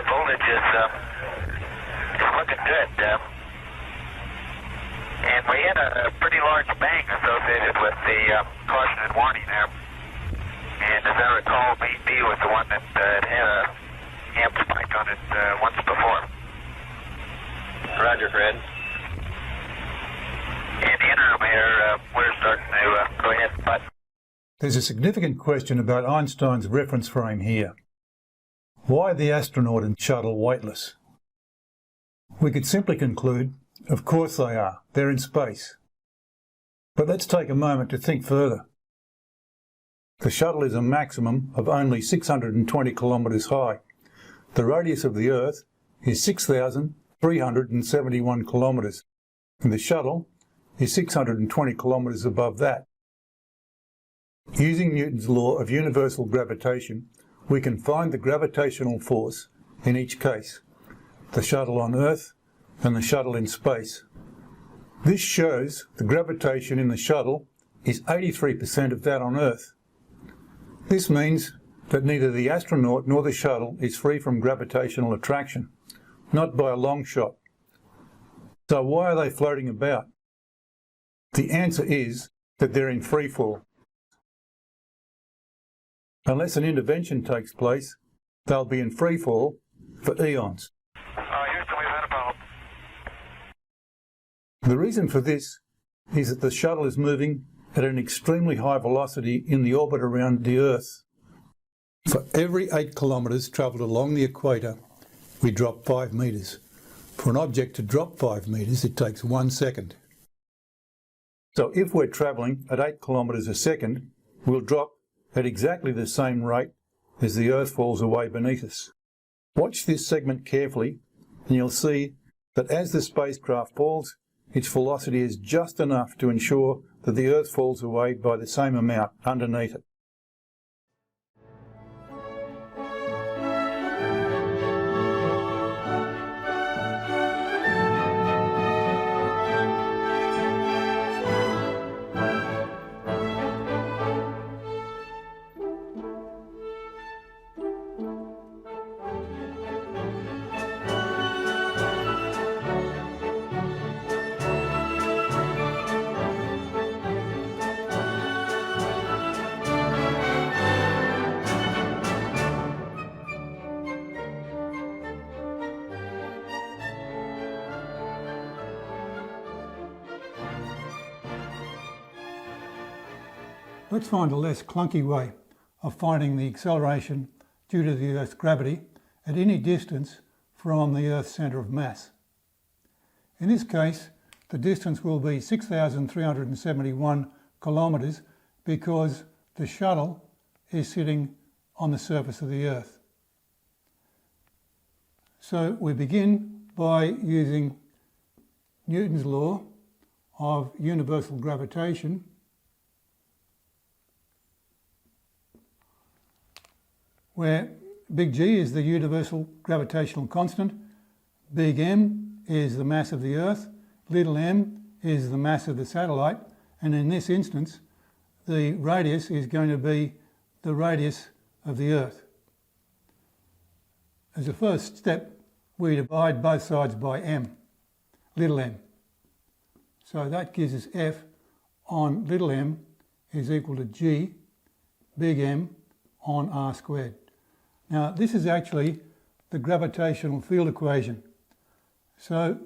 voltage is looking good. And we had a pretty large bang associated with the caution and warning there. And as I recall, B was the one that had a amp spike on it once before. Roger, Fred. And the interim here, we're starting to go ahead, but There's a significant question about Einstein's reference frame here. Why the astronaut and shuttle weightless? We could simply conclude, of course they are, they're in space. But let's take a moment to think further. The shuttle is a maximum of only 620 kilometres high. The radius of the Earth is 6,371 kilometres, and the shuttle is 620 kilometres above that. Using Newton's law of universal gravitation, we can find the gravitational force in each case, the shuttle on Earth and the shuttle in space. This shows the gravitation in the shuttle is 83% of that on Earth. This means that neither the astronaut nor the shuttle is free from gravitational attraction, not by a long shot. So why are they floating about? The answer is that they're in free fall. Unless an intervention takes place, they'll be in free fall for eons. Houston, we've had a problem. The reason for this is that the shuttle is moving at an extremely high velocity in the orbit around the Earth. For every 8 kilometres travelled along the equator, we drop 5 metres. For an object to drop 5 metres, it takes 1 second. So if we're travelling at 8 kilometres a second, we'll drop at exactly the same rate as the Earth falls away beneath us. Watch this segment carefully and you'll see that as the spacecraft falls, its velocity is just enough to ensure that the Earth falls away by the same amount underneath it. Let's find a less clunky way of finding the acceleration due to the Earth's gravity at any distance from the Earth's centre of mass. In this case, the distance will be 6,371 kilometres because the shuttle is sitting on the surface of the Earth. So we begin by using Newton's law of universal gravitation, where big G is the universal gravitational constant, big M is the mass of the Earth, little m is the mass of the satellite, and in this instance, the radius is going to be the radius of the Earth. As a first step, we divide both sides by m, little m. So that gives us F on little m is equal to G, big M, on r squared. Now this is actually the gravitational field equation. So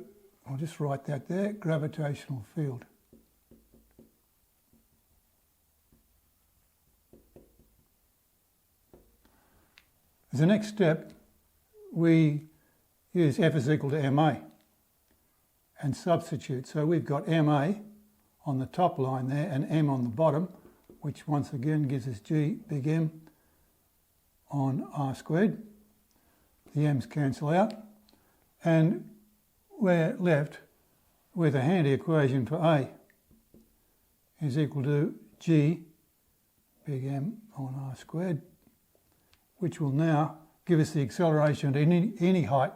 I'll just write that there, gravitational field. As the next step, we use F is equal to ma and substitute. So we've got ma on the top line there and m on the bottom, which once again gives us G big M on r squared. The m's cancel out and we're left with a handy equation for A is equal to G big M on r squared, which will now give us the acceleration at any height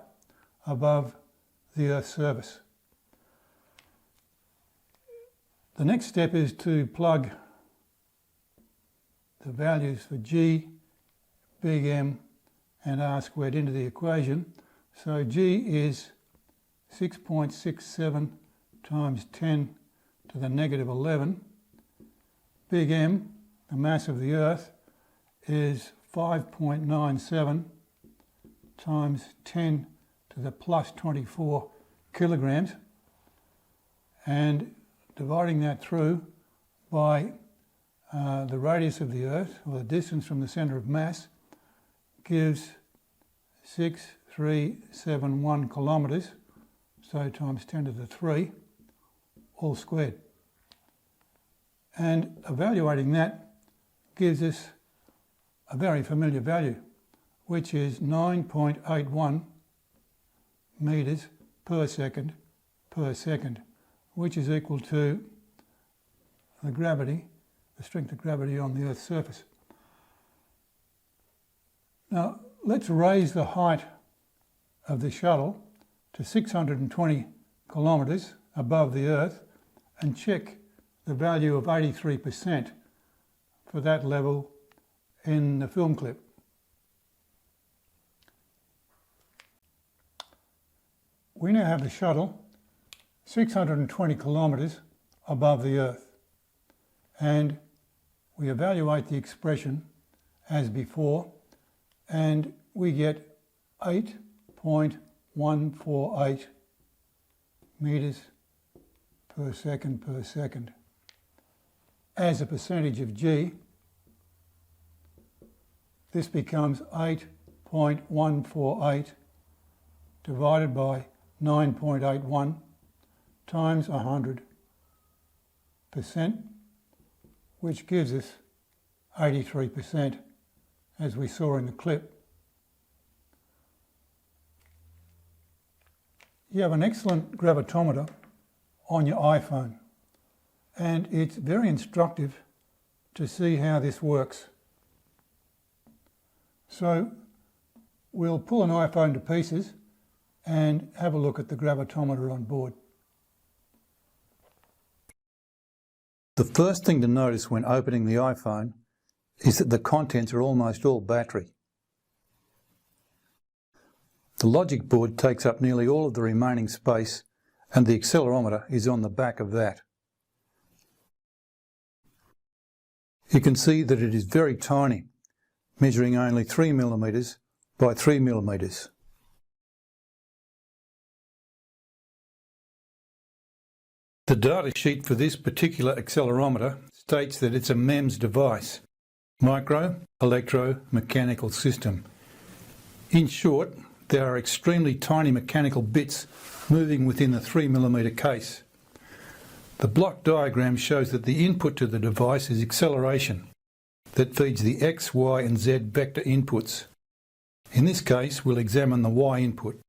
above the Earth's surface. The next step is to plug the values for G, big M and r squared into the equation. So G is 6.67 times 10 to the negative 11. Big M, the mass of the Earth, is 5.97 times 10 to the plus 24 kilograms, and dividing that through by the radius of the Earth, or the distance from the centre of mass, gives 6,371 kilometres, so times 10 to the 3, all squared. And evaluating that gives us a very familiar value, which is 9.81 metres per second, which is equal to the gravity, the strength of gravity on the Earth's surface. Now, let's raise the height of the shuttle to 620 kilometres above the Earth and check the value of 83% for that level in the film clip. We now have the shuttle 620 kilometres above the Earth, and we evaluate the expression as before, and we get 8.148 metres per second. As a percentage of G, this becomes 8.148 divided by 9.81 times 100%, which gives us 83%, as we saw in the clip. You have an excellent gravitometer on your iPhone, and it's very instructive to see how this works. So we'll pull an iPhone to pieces and have a look at the gravitometer on board. The first thing to notice when opening the iPhone is that the contents are almost all battery. The logic board takes up nearly all of the remaining space, and the accelerometer is on the back of that. You can see that it is very tiny, measuring only 3 millimetres by 3 millimetres. The data sheet for this particular accelerometer states that it's a MEMS device, micro electromechanical system. In short, there are extremely tiny mechanical bits moving within the 3 millimetre case. The block diagram shows that the input to the device is acceleration that feeds the X, Y and Z vector inputs. In this case, we'll examine the Y input.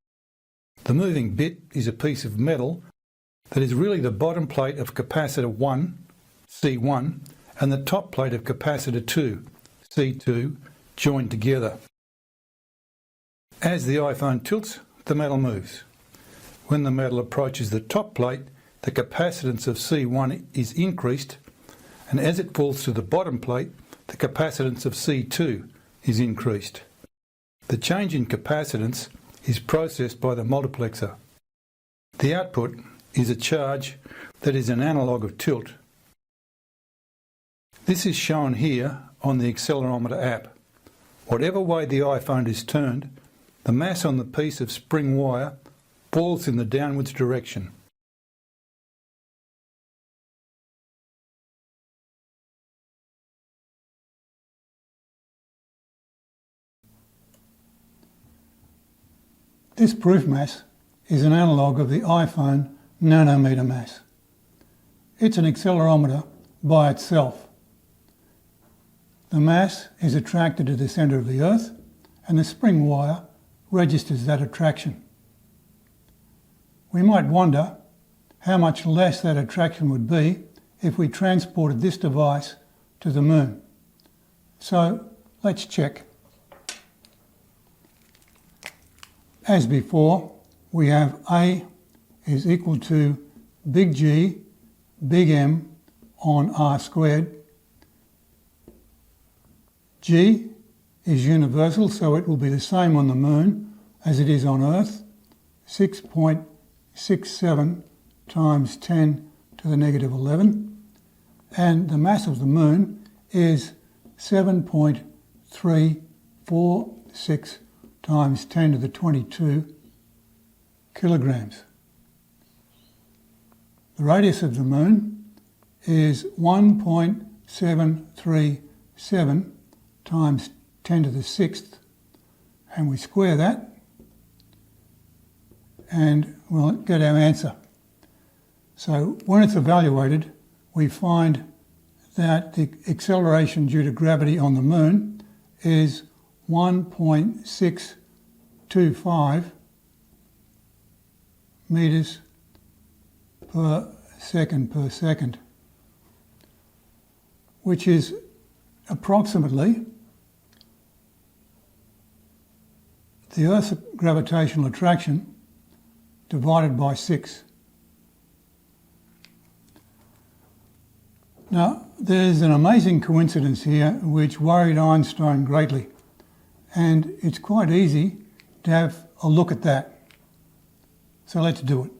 The moving bit is a piece of metal that is really the bottom plate of capacitor 1, C1, and the top plate of capacitor 2, C2, joined together. As the iPhone tilts, the metal moves. When the metal approaches the top plate, the capacitance of C1 is increased, and as it falls to the bottom plate, the capacitance of C2 is increased. The change in capacitance is processed by the multiplexer. The output is a charge that is an analogue of tilt. This is shown here on the accelerometer app. Whatever way the iPhone is turned, the mass on the piece of spring wire falls in the downwards direction. This proof mass is an analogue of the iPhone nanometer mass. It's an accelerometer by itself. The mass is attracted to the centre of the Earth, and the spring wire registers that attraction. We might wonder how much less that attraction would be if we transported this device to the moon. So let's check. As before, we have A is equal to big G, big M on R squared. G is universal, so it will be the same on the Moon as it is on Earth, 6.67 times 10 to the negative 11, and the mass of the Moon is 7.346 times 10 to the 22 kilograms. The radius of the Moon is 1.737 times 10 to the 6th, and we square that and we'll get our answer. So when it's evaluated, we find that the acceleration due to gravity on the Moon is 1.625 meters per second, which is approximately the Earth's gravitational attraction divided by 6. Now, there's an amazing coincidence here which worried Einstein greatly, and it's quite easy to have a look at that. So let's do it.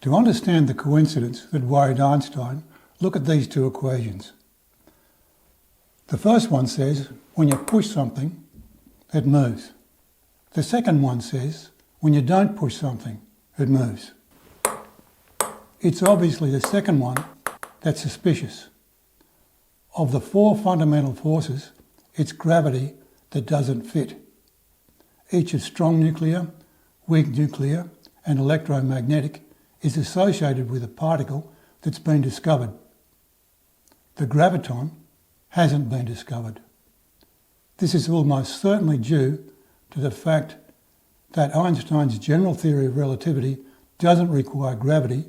To understand the coincidence that worried Einstein, look at these two equations. The first one says, when you push something, it moves. The second one says, when you don't push something, it moves. It's obviously the second one that's suspicious. Of the four fundamental forces, it's gravity that doesn't fit. Each of strong nuclear, weak nuclear, and electromagnetic is associated with a particle that's been discovered. The graviton hasn't been discovered. This is almost certainly due to the fact that Einstein's general theory of relativity doesn't require gravity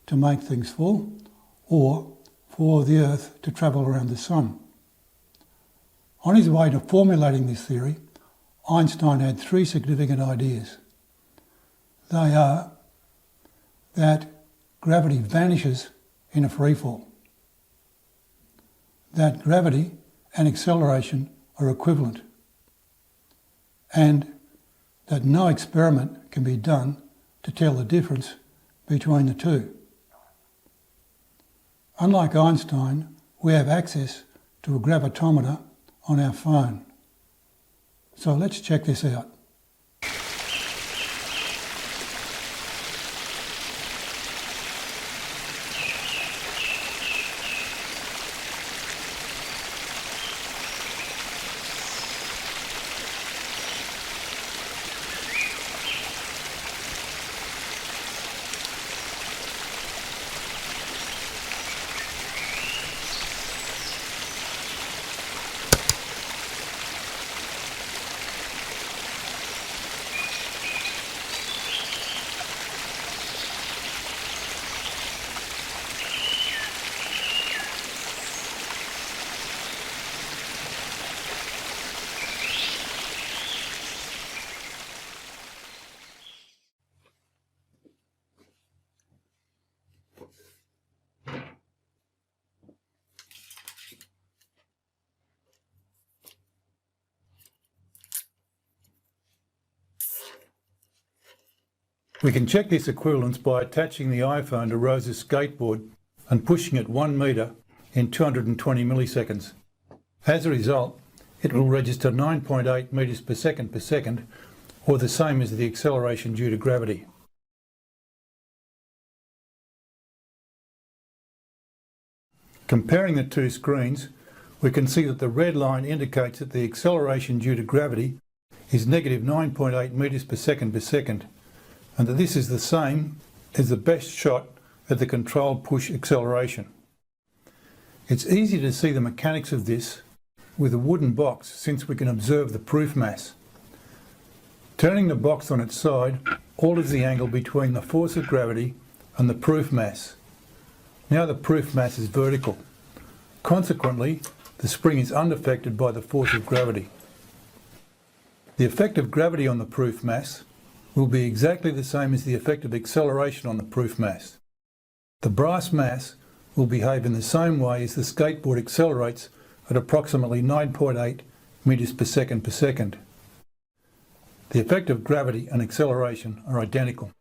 to make things fall or for the Earth to travel around the Sun. On his way to formulating this theory, Einstein had three significant ideas. They are that gravity vanishes in a freefall, that gravity and acceleration are equivalent, and that no experiment can be done to tell the difference between the two. Unlike Einstein, we have access to a gravitometer on our phone. So let's check this out. We can check this equivalence by attaching the iPhone to Rose's skateboard and pushing it 1 metre in 220 milliseconds. As a result, it will register 9.8 metres per second, or the same as the acceleration due to gravity. Comparing the two screens, we can see that the red line indicates that the acceleration due to gravity is negative 9.8 metres per second, and that this is the same as the best shot at the controlled push acceleration. It's easy to see the mechanics of this with a wooden box, since we can observe the proof mass. Turning the box on its side alters the angle between the force of gravity and the proof mass. Now the proof mass is vertical. Consequently, the spring is unaffected by the force of gravity. The effect of gravity on the proof mass will be exactly the same as the effect of acceleration on the proof mass. The brass mass will behave in the same way as the skateboard accelerates at approximately 9.8 metres per second. The effect of gravity and acceleration are identical.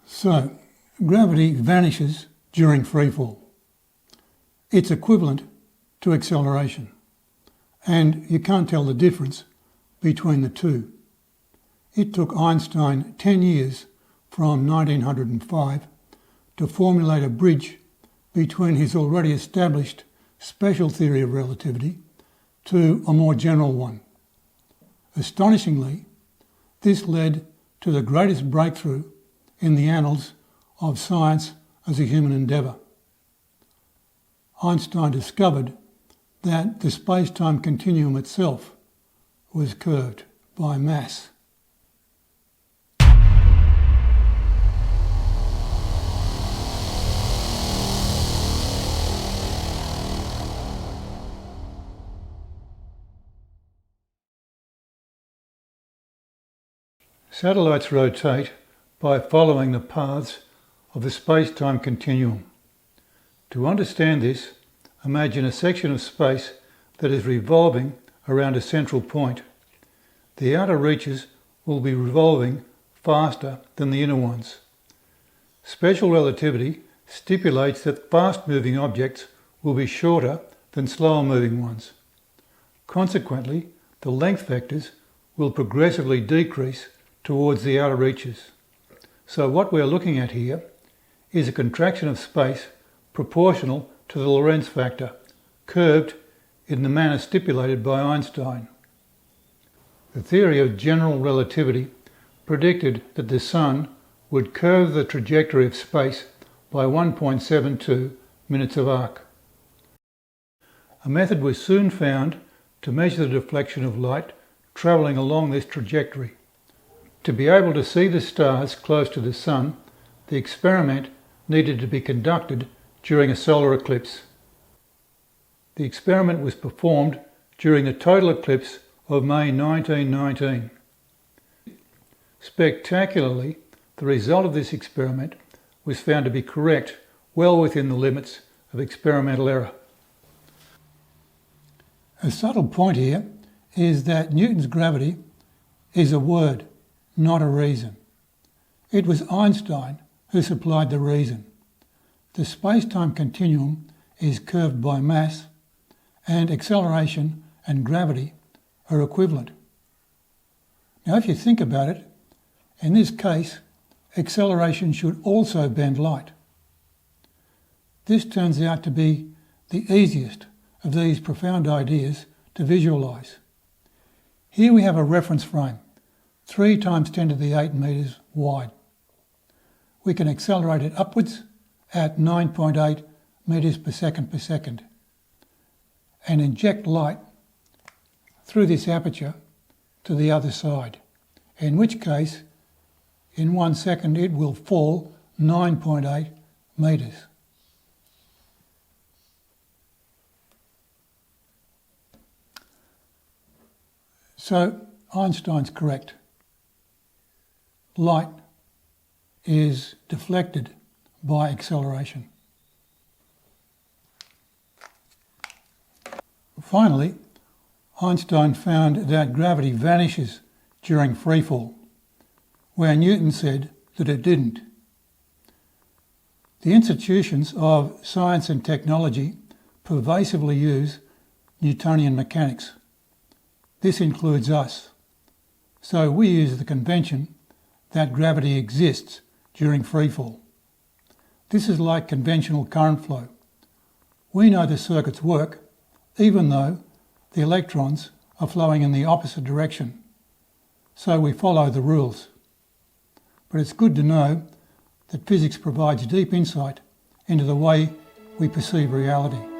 So, gravity vanishes during freefall. It's equivalent to acceleration, and you can't tell the difference between the two. It took Einstein 10 years from 1905 to formulate a bridge between his already established special theory of relativity to a more general one. Astonishingly, this led to the greatest breakthrough in the annals of science as a human endeavour. Einstein discovered that the space-time continuum itself was curved by mass. Satellites rotate by following the paths of the space-time continuum. To understand this, imagine a section of space that is revolving around a central point. The outer reaches will be revolving faster than the inner ones. Special relativity stipulates that fast-moving objects will be shorter than slower-moving ones. Consequently, the length vectors will progressively decrease towards the outer reaches. So what we're looking at here is a contraction of space proportional to the Lorentz factor, curved in the manner stipulated by Einstein. The theory of general relativity predicted that the Sun would curve the trajectory of space by 1.72 minutes of arc. A method was soon found to measure the deflection of light travelling along this trajectory. To be able to see the stars close to the Sun, the experiment needed to be conducted during a solar eclipse. The experiment was performed during the total eclipse of May 1919. Spectacularly, the result of this experiment was found to be correct, well within the limits of experimental error. A subtle point here is that Newton's gravity is a word, not a reason. It was Einstein who supplied the reason. The space-time continuum is curved by mass, and acceleration and gravity are equivalent. Now, if you think about it, in this case, acceleration should also bend light. This turns out to be the easiest of these profound ideas to visualise. Here we have a reference frame, 3 times 10 to the 8 metres wide. We can accelerate it upwards at 9.8 metres per second and inject light through this aperture to the other side, in which case in 1 second it will fall 9.8 metres. So Einstein's correct. Light is deflected by acceleration. Finally, Einstein found that gravity vanishes during freefall, where Newton said that it didn't. The institutions of science and technology pervasively use Newtonian mechanics. This includes us. So we use the convention that gravity exists during freefall. This is like conventional current flow. We know the circuits work even though the electrons are flowing in the opposite direction. So we follow the rules. But it's good to know that physics provides deep insight into the way we perceive reality.